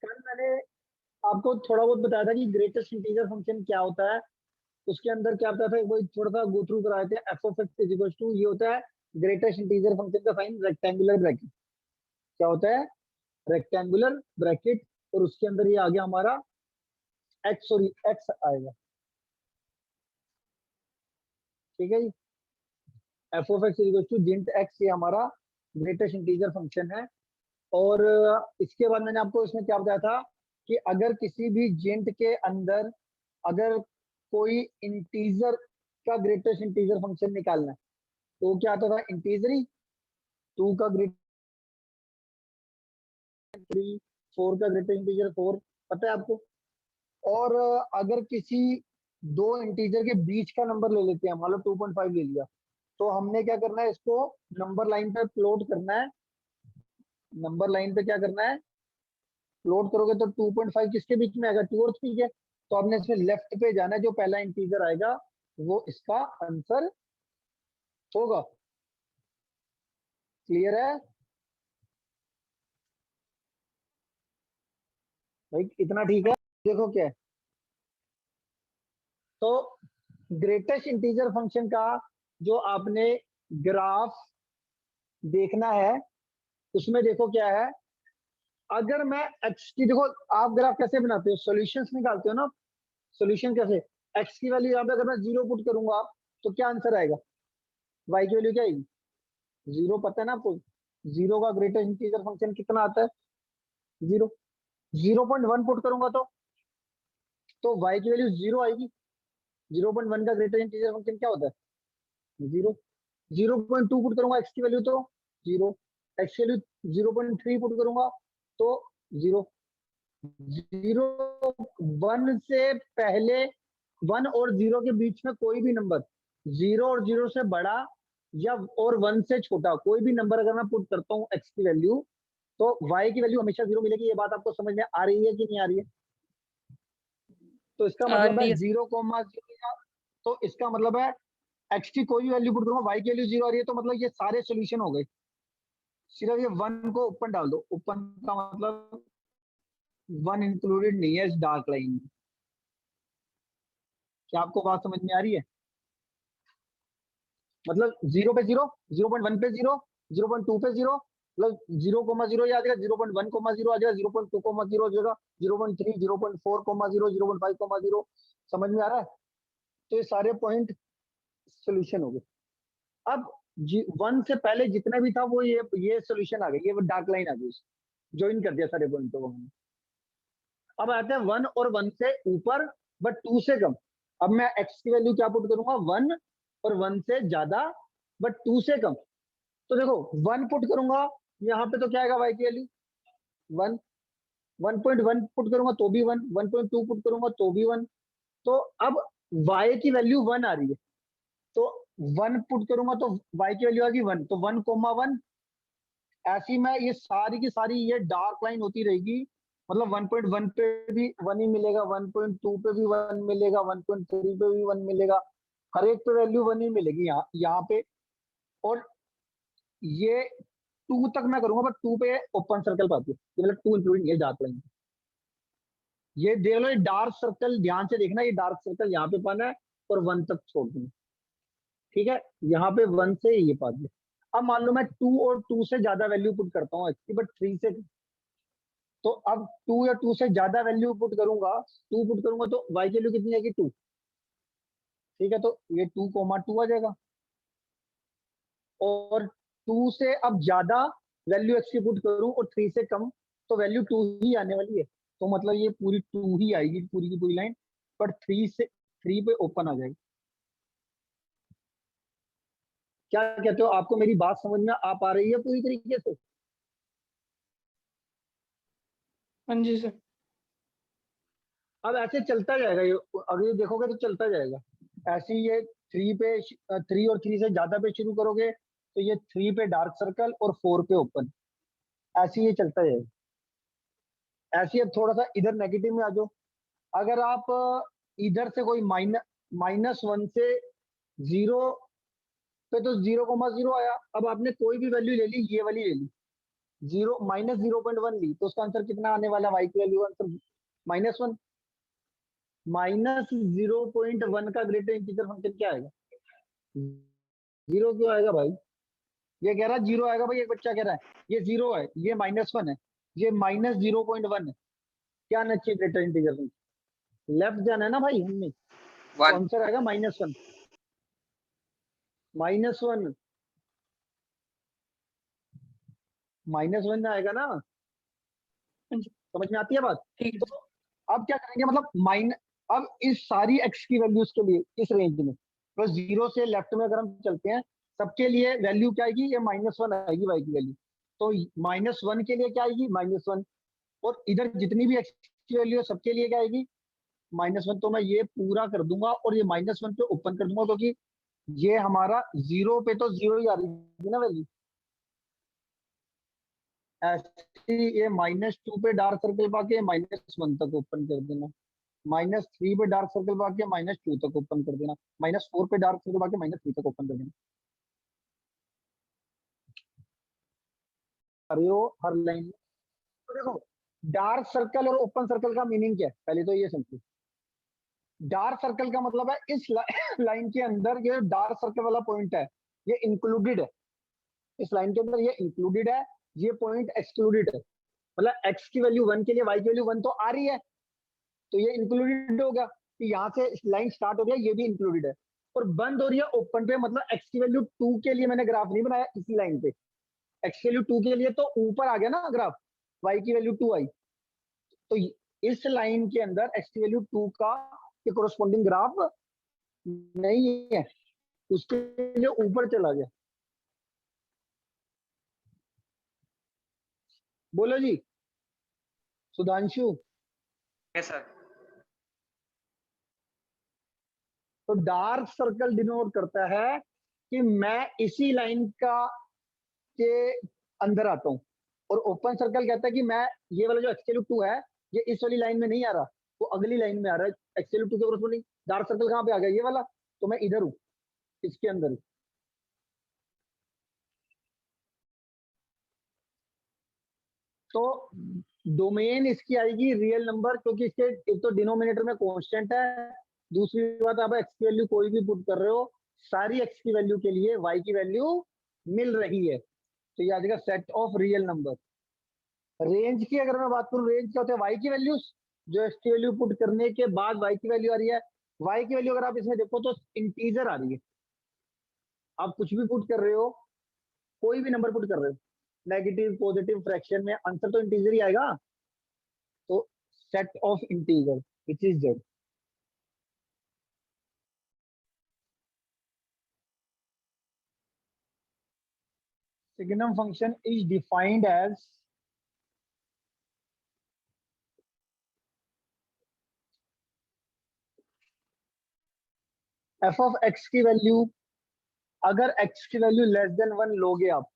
कल मैंने आपको थोड़ा बहुत बताया था कि ग्रेटेस्ट इंटीजर फंक्शन क्या होता है। उसके अंदर क्या होता था वही थोड़ा सा गो थ्रू कराए थे। F of X is equal to, ये होता है ग्रेटेस्ट इंटीजर फंक्शन का साइन रेक्टेंगुलर ब्रैकेट। क्या होता है? Rectangular bracket. और उसके अंदर ये आ गया हमारा एक्स, सॉरी एक्स आएगा। ठीक है जी। F of X is equal to जिंट एक्स, ये हमारा ग्रेटेस्ट इंटीजर फंक्शन है। और इसके बाद मैंने आपको इसमें क्या बताया था कि अगर किसी भी जेंट के अंदर अगर कोई इंटीजर का ग्रेटेस्ट इंटीजर फंक्शन निकालना है तो क्या आता था? इंटीजर ही। 2 का ग्रेटेस्ट 3, 4 का ग्रेटेस्ट इंटीजर 4, पता है आपको। और अगर किसी दो इंटीजर के बीच का नंबर ले लेते हैं, मान लो 2.5 ले लिया, तो हमने क्या करना है, इसको नंबर लाइन पे प्लॉट करना है। नंबर लाइन पे क्या करना है? प्लॉट करोगे तो 2.5 किसके बीच में आएगा? 2 और 3 के। तो आपने इसमें लेफ्ट पे जाना है, जो पहला इंटीजर आएगा वो इसका आंसर होगा। क्लियर है भाई? इतना ठीक है? देखो क्या है, तो ग्रेटेस्ट इंटीजर फंक्शन का जो आपने ग्राफ देखना है उसमें देखो क्या है। अगर मैं एक्स की, देखो आप ग्राफ कैसे बनाते हो? सॉल्यूशंस निकालते हो ना। सॉल्यूशन कैसे? एक्स की वैल्यू यहाँ पे अगर मैं 0 पुट करूंगा तो क्या आंसर आएगा? वाई की वैल्यू क्या आएगी? 0, पता है ना आपको। 0 का ग्रेटेस्ट इंटीजर फंक्शन कितना आता है? 0। 0.1 पुट करूंगा तो वाई की वैल्यू 0 आएगी। 0.1 का ग्रेटेस्ट इंटीजर फंक्शन क्या होता है? 0। 0.2 पुट करूंगा एक्स की वैल्यू तो 0। एक्स की वैल्यू 0.3 पुट करूंगा तो 0। 0 1 से पहले, 1 और 0 के बीच में कोई भी नंबर, 0 और 0 से बड़ा या और 1 से छोटा कोई भी नंबर अगर मैं पुट करता हूँ एक्स की वैल्यू, तो वाई की वैल्यू हमेशा 0 मिलेगी। ये बात आपको समझ में आ रही है कि नहीं आ रही है? तो इसका आ मतलब है रही है। 0,0, तो इसका मतलब है एक्स की कोई भी वैल्यू पुट करूंगा, वाई की वैल्यू 0 आ रही है, तो मतलब ये सारे सोल्यूशन हो गए। सिर्फ ये 1 को ओपन डाल दो। ओपन का मतलब 1 इंक्लूडेड नहीं है इस डार्क लाइन में। क्या आपको बात समझ में आ रही है? मतलब 0 पे 0, 0.1 पे 0, 0.2 पे 0, मतलब 0,0 आ जाएगा, 0.1,0 आ जाएगा, 0.2,0 आ जाएगा, 0.3, 0.4,0, 0.5,0। समझ में आ रहा है? तो ये सारे पॉइंट सोल्यूशन हो गए। अब 1 से पहले जितने भी था वो ये सोल्यूशन आ गई, ये डार्क लाइन आ गई, ज्वाइन कर दिया सारे पॉइंटों को हमने। अब आते हैं 1 और 1 से ऊपर बट 2 से कम। अब मैं एक्स की वैल्यू क्या पुट करूंगा? 1 और 1 से ज्यादा बट 2 से कम। तो देखो 1 पुट करूंगा यहाँ पे तो क्या आएगा? वाई की वैल्यू 1। 1.1 पुट करूंगा तो भी 1, 1.2 पुट करूंगा तो भी 1। तो अब वाई की वैल्यू 1 आ रही है, तो 1 पुट करूंगा तो वाई की वैल्यू आ गई 1, तो 1,1। ऐसी में ये सारी की सारी ये डार्क लाइन होती रहेगी। मतलब 1.1 पे भी 1 ही मिलेगा, 1.2 पे भी 1 मिलेगा, 1.3 पे भी 1 मिलेगा। हर एक पे वैल्यू 1 ही मिलेगी यहाँ यहाँ पे। और ये 2 तक मैं करूंगा बट 2 पे ओपन सर्कल पाती है, ये मतलब 2 इंक्लूडिंग ये डार्क लाइन। ये देख लो, ये डार्क सर्कल ध्यान से देखना, ये डार्क सर्कल यहाँ पे पाना है और 1 तक छोड़ देना। ठीक है, यहाँ पे 1 से ये पा दिया। अब मान लो मैं 2 और 2 से ज्यादा वैल्यू पुट करता हूँ एक्स की, बट 3 से, तो अब 2 या 2 से ज्यादा वैल्यू पुट करूंगा, 2 पुट करूंगा तो वाई की वैल्यू कितनी आएगी? 2। ठीक है, तो ये 2,2 आ जाएगा। और 2 से अब ज्यादा वैल्यू एक्स की पुट करूं और 3 से कम, तो वैल्यू 2 ही आने वाली है। तो मतलब ये पूरी 2 ही आएगी, पूरी की पूरी लाइन। पर 3 पे ओपन आ जाएगी। क्या कहते हो? आपको मेरी बात समझ में आ पा रही है पूरी तरीके से? हाँ जी सर। अब ऐसे चलता जाएगा ये, अगर ये देखोगे तो चलता जाएगा ऐसे ही। ये 3 और 3 से ज्यादा पे शुरू करोगे तो ये 3 पे डार्क सर्कल और 4 पे ओपन, ऐसे ही ये चलता जाएगा। ऐसे ही अब थोड़ा सा इधर नेगेटिव में आ जाओ। अगर आप इधर से कोई -1 से 0 पे, तो 0,0 आया। अब आपने कोई भी वैल्यू ले ली, ये वाली ले ली, जीरो माइनस 0.1 ली तो उसका आंसर कितना आने वाला, वाई की वैल्यू आंसर -1। -0.1 का ग्रेटर इंटीजर फंक्शन क्या आएगा, जीरो क्यों आएगा भाई, ये कह रहा है जीरो आएगा भाई, एक बच्चा कह रहा है ये जीरो है, ये -1 है, ये -0.1 है, क्या आना चाहिए ग्रेटर इंटीजर फंक्शन, लेफ्ट जाना है ना भाई हमने, तो 1। आंसर आएगा -1। -1, -1 आएगा ना, हाँ जी। समझ में आती है बात। ठीक है तो अब क्या करेंगे, मतलब अब इस सारी एक्स की वैल्यूज के लिए इस रेंज में, तो जीरो से लेफ्ट में अगर हम चलते हैं, सबके लिए वैल्यू क्या आएगी, ये -1 आएगी वाई की वैल्यू, तो -1 के लिए क्या आएगी -1, और इधर जितनी भी एक्स की वैल्यू है सबके लिए क्या आएगी -1। तो मैं ये पूरा कर दूंगा और ये -1 पे ओपन कर दूंगा, क्योंकि ये हमारा जीरो पे तो जीरो ही आ रही थी ना वैल्यू, ऐसे ही ये -2 पे डार्क सर्कल पाके -1 तक ओपन कर देना, -3 पे डार्क सर्कल पाके -2 तक ओपन कर देना, -4 पे डार्क सर्कल पाके -3 तक ओपन कर देना। अरे वो हर लाइन में, तो देखो डार्क सर्कल और ओपन सर्कल का मीनिंग क्या है, पहले तो ये समझो। डार्क सर्कल का मतलब है इस लाइन के अंदर ये डार्क सर्कल वाला पॉइंट है, ये इंक्लूडेड है, इस लाइन के अंदर ये इंक्लूडेड है, ये पॉइंट एक्सक्लूडेड है, मतलब एक्स की वैल्यू 1 के लिए वाई की वैल्यू 1 तो आ रही है, तो ये इंक्लूडेड होगा, कि यहाँ से लाइन स्टार्ट हो गया, ये भी इंक्लूडेड है, और बंद हो रही है ओपन पे, मतलब एक्स की वैल्यू 2 के लिए मैंने ग्राफ नहीं बनाया इसी लाइन पे, एक्स की वैल्यू 2 के लिए तो ऊपर आ गया ना ग्राफ, वाई की वैल्यू 2 आई, तो इस लाइन के अंदर एक्स की वैल्यू 2 का ये कोरोस्पोंडिंग ग्राफ नहीं है, उसके लिए ऊपर चला गया। बोलो जी सुधांशु। Yes sir. तो डार्क सर्कल डिनोट करता है कि मैं इसी लाइन का के अंदर आता हूँ, और ओपन सर्कल कहता है कि मैं ये वाला जो एक्सएलयू 2 है ये इस वाली लाइन में नहीं आ रहा, वो अगली लाइन में आ रहा है, एक्सएलयू 2 के कोरस्पोंडिंग डार्क सर्कल कहाँ पे आ गया, ये वाला, तो मैं इधर हूँ, इसके अंदर हूँ। तो डोमेन इसकी आएगी रियल नंबर, क्योंकि इसके एक तो डिनोमिनेटर में कांस्टेंट है, दूसरी बात आप एक्स की वैल्यू कोई भी पुट कर रहे हो, सारी एक्स की वैल्यू के लिए वाई की वैल्यू मिल रही है, तो ये आ जाएगा set of real number. Range की अगर मैं बात करूं, रेंज क्या होता है, वाई की वैल्यू, जो एक्स की वैल्यू पुट करने के बाद वाई की वैल्यू आ रही है, वाई की वैल्यू अगर आप इसमें देखो तो इंटीजर आ रही है, आप कुछ भी पुट कर रहे हो, कोई भी नंबर पुट कर रहे हो, नेगेटिव पॉजिटिव फ्रैक्शन में आंसर तो इंटीजर ही आएगा, तो set of integer which is Z. Signum function is defined as F of X की वैल्यू, अगर एक्स की वैल्यू लेस देन 1 लोगे आप,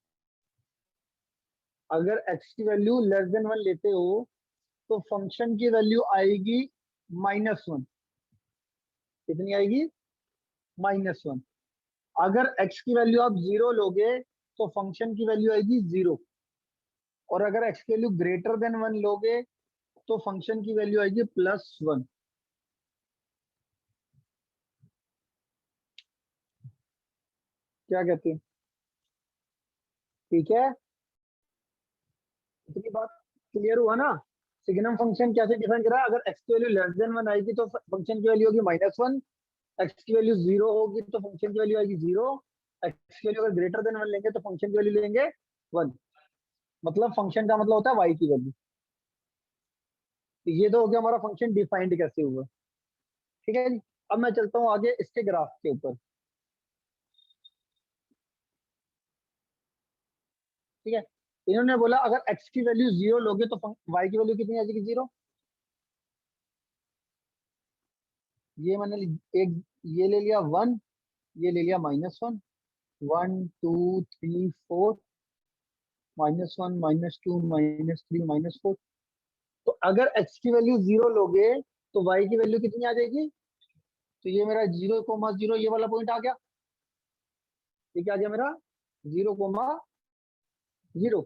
अगर एक्स की वैल्यू लेस देन 1 लेते हो तो फंक्शन की वैल्यू आएगी -1, कितनी आएगी -1। अगर x की वैल्यू आप 0 लोगे तो फंक्शन की वैल्यू आएगी 0, और अगर x की वैल्यू ग्रेटर देन 1 लोगे तो फंक्शन की वैल्यू आएगी +1। क्या कहते हैं, ठीक है, इतनी बात क्लियर हुआ ना। सिग्नम फंक्शन कैसे डिफाइन करा है, अगर x की वैल्यू लेस देन 1 आएगी तो फंक्शन की वैल्यू होगी -1, x की वैल्यू 0 होगी तो फंक्शन की वैल्यू आएगी 0, x की वैल्यू अगर ग्रेटर देन 1 लेंगे तो फंक्शन की वैल्यू लेंगे 1, मतलब फंक्शन का मतलब होता है y की वैल्यू। तो ये तो हो गया हमारा फंक्शन डिफाइंड कैसे हुआ, ठीक है जी। अब मैं चलता हूँ आगे इसके ग्राफ के ऊपर, ठीक है। इन्होंने बोला अगर x की वैल्यू 0 लोगे तो y की वैल्यू कितनी आ जाएगी 0, ये मैंने एक ये ले लिया 1, ये ले लिया -1, 1 2 3 4, -1 -2 -3 -4, तो अगर x की वैल्यू 0 लोगे तो y की वैल्यू कितनी आ जाएगी, तो ये मेरा 0,0 ये वाला पॉइंट आ गया, ये क्या आ गया मेरा 0,0,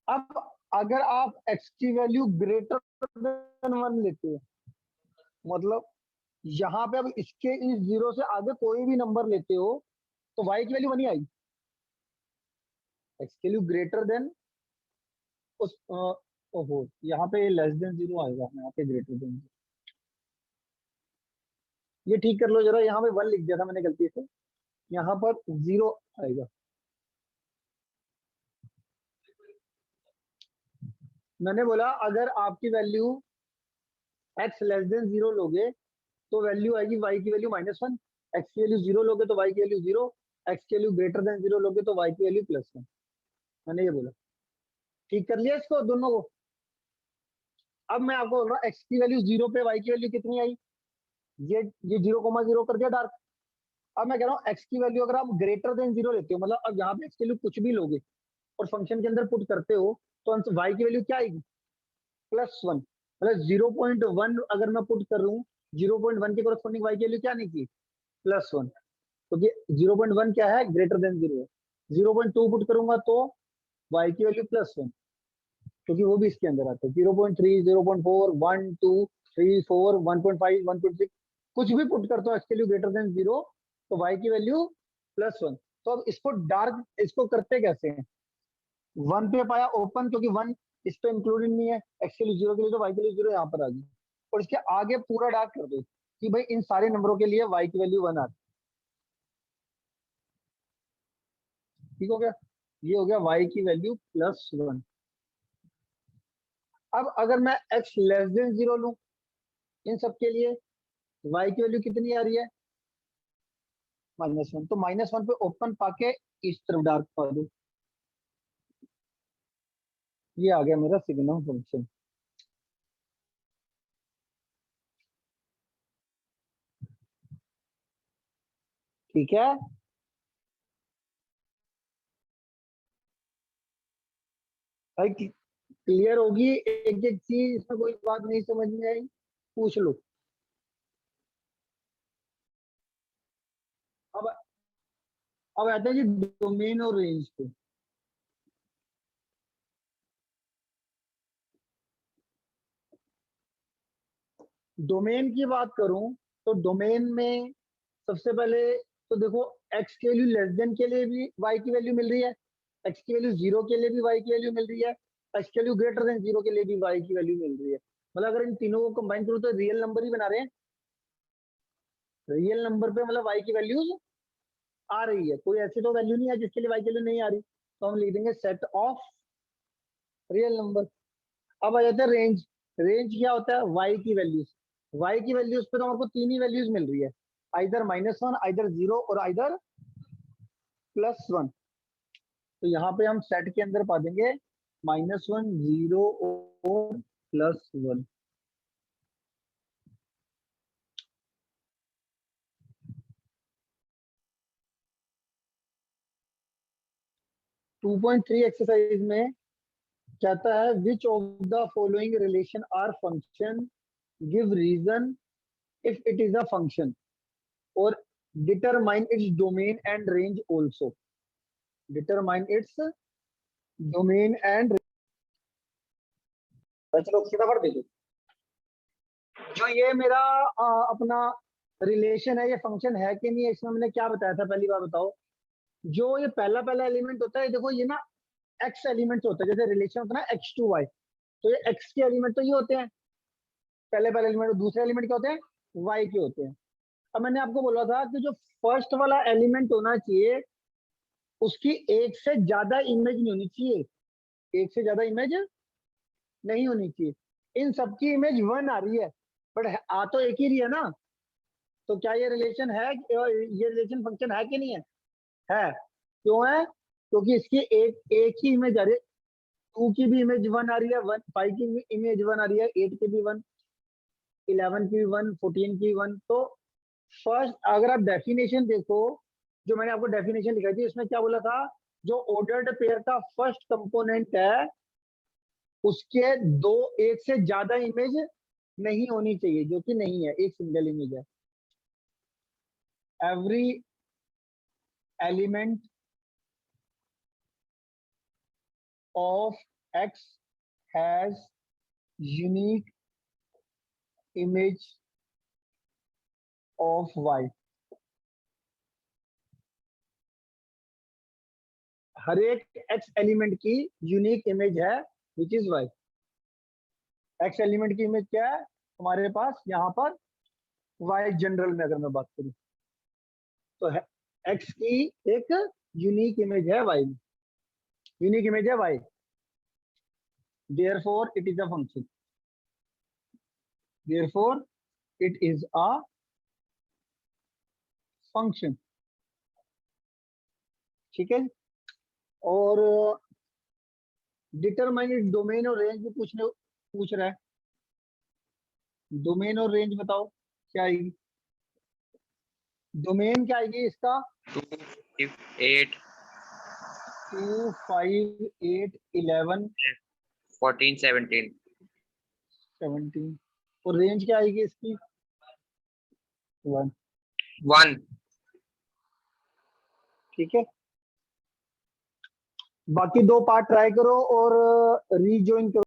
अब अगर आप x की वैल्यू ग्रेटर देन 1 लेते हो, मतलब यहाँ पे अब इसके इस जीरो से आगे कोई भी नंबर लेते हो तो y की वैल्यू 1 ही आएगी। x की वैल्यू ग्रेटर देन उस ओहो, यहाँ पे लेस देन जीरो आएगा, यहाँ पे ग्रेटर देन। ये ठीक कर लो जरा, यहाँ पे 1 लिख दिया था मैंने गलती से, यहाँ पर जीरो आएगा। मैंने बोला अगर आपकी value x less than zero लोगे तो वैल्यू आएगी y की वैल्यू -1, x की वैल्यू जीरो लोगे तो y की वैल्यू जीरो, x की वैल्यू ग्रेटर देन जीरो लोगे तो y की वैल्यू +1। मैंने ये बोला, ठीक कर लिया इसको दोनों को। अब मैं आपको बोल रहा हूँ x की वैल्यू जीरो पे y की वैल्यू कितनी आई, ये 0,0 कर दिया डार्क। अब मैं कह रहा हूँ x की वैल्यू अगर आप ग्रेटर देन जीरो लेते हो, मतलब अब यहाँ पे x की वैल्यू कुछ भी लोगे और फंक्शन के अंदर पुट करते हो तो अंत y की वैल्यू क्या आएगी, +1। मतलब 0.1 अगर मैं पुट कर रहा हूँ, 0.1 के कोरस्पॉन्डिंग y की वैल्यू क्या निकली, +1, क्योंकि 0.1 क्या है, ग्रेटर देन जीरो है। 0.2 पुट करूंगा तो y की वैल्यू +1, क्योंकि वो भी इसके अंदर आता है। 0.3, 0.4, 1, 2, 3, 4, 1.5, 1.6, कुछ भी पुट करता हूँ x की वैल्यू ग्रेटर देन जीरो तो y की वैल्यू +1। तो अब इसको डार्क, इसको करते कैसे हैं, 1 पे पाया ओपन, क्योंकि 1 इस पे इंक्लूडेड नहीं है, x के लिए जीरो के लिए तो y के लिए जीरो यहाँ पर आ गई, और इसके आगे पूरा डार्क कर दो कि भाई इन सारे नंबरों के लिए y की वैल्यू 1 आती है। ठीक हो गया, ये हो गया y की वैल्यू +1। अब अगर मैं x लेस देन जीरो लूं इन सब के लिए, y की वैल्यू कितनी आ रही है, -1, तो -1 पे ओपन पाके इस तरफ डार्क पा दो, ये आ गया मेरा सिग्नम फंक्शन। ठीक है, भाई क्लियर होगी एक एक चीज, इसमें कोई बात नहीं समझ में आई पूछ लो। अब अब आते हैं जी डोमेन और रेंज पे। डोमेन की बात करूं तो डोमेन में सबसे पहले तो देखो, एक्स की वैल्यू लेस देन के लिए भी वाई की वैल्यू मिल रही है, एक्स की वैल्यू जीरो के लिए भी वाई की वैल्यू मिल रही है, एक्स की वैल्यू ग्रेटर देन जीरो के लिए भी वाई की वैल्यू मिल रही है। मतलब अगर इन तीनों को कंबाइन करूँ तो रियल नंबर ही बना रहे हैं, रियल नंबर पे मतलब वाई की वैल्यूज आ रही है, कोई ऐसी तो वैल्यू नहीं है जिसके लिए वाई की वैल्यू नहीं आ रही, तो हम लिख देंगे सेट ऑफ रियल नंबर। अब आ जाता है रेंज। रेंज क्या होता है, वाई की वैल्यूज, वाई की वैल्यूज पे तो हमको तीन ही वैल्यूज मिल रही है, आइदर -1, आइदर जीरो और आइदर +1। तो यहाँ पे हम सेट के अंदर पा देंगे -1, जीरो और +1। 2.3 एक्सरसाइज में कहता है which of the following relation are function, give reason if it is a function, और determine its domain and range also. Determine its domain and, चलो फटाफट देखो, जो ये मेरा अपना रिलेशन है, ये फंक्शन है कि नहीं है, इसमें मैंने क्या बताया था, पहली बार बताओ। जो ये पहला पहला एलिमेंट होता है, देखो ये ना एक्स एलिमेंट होता है, जैसे रिलेशन होता है ना x to y, तो ये एक्स के एलिमेंट तो ये होते हैं पहले पहले एलिमेंट, दूसरे एलिमेंट क्या होते हैं, वाई के होते हैं। अब मैंने आपको बोला था कि जो फर्स्ट वाला एलिमेंट होना चाहिए उसकी एक से ज्यादा इमेज नहीं होनी चाहिए, एक से ज्यादा इमेज नहीं होनी चाहिए। इन सबकी इमेज 1 आ रही है, बट आ तो एक ही रही है ना, तो क्या ये रिलेशन है, ये रिलेशन फंक्शन है कि नहीं है, है। क्यों है, क्योंकि इसकी एक एक ही इमेज आ रही है, 2 की भी इमेज 1 आ रही है, 5 की भी इमेज 1 आ रही है, 8 की भी 1, 11 की भी 1, 14 की 1। तो फर्स्ट अगर आप डेफिनेशन देखो, जो मैंने आपको डेफिनेशन लिखाई थी उसमें क्या बोला था, जो ऑर्डर्ड पेयर का फर्स्ट कंपोनेंट है उसके दो, एक से ज्यादा इमेज नहीं होनी चाहिए, जो कि नहीं है, एक सिंगल इमेज है। Every element of x has unique image of y. हर एक x एलिमेंट की यूनिक इमेज है which is y. x element की इमेज क्या है हमारे पास यहाँ पर y जनरल में अगर मैं बात करूं तो है x की एक यूनिक इमेज है y में. यूनिक इमेज है y. therefore it is a function. therefore it is a function. ठीक है. और डिटरमाइन डोमेन और रेंज भी पूछ रहा है. डोमेन और रेंज बताओ क्या आएगी. डोमेन क्या आएगी इसका 8 2 5 8 11 14 17 17. और रेंज क्या आएगी इसकी 1. 1. ठीक है. बाकी दो पार्ट ट्राई करो और रीजॉइन करो.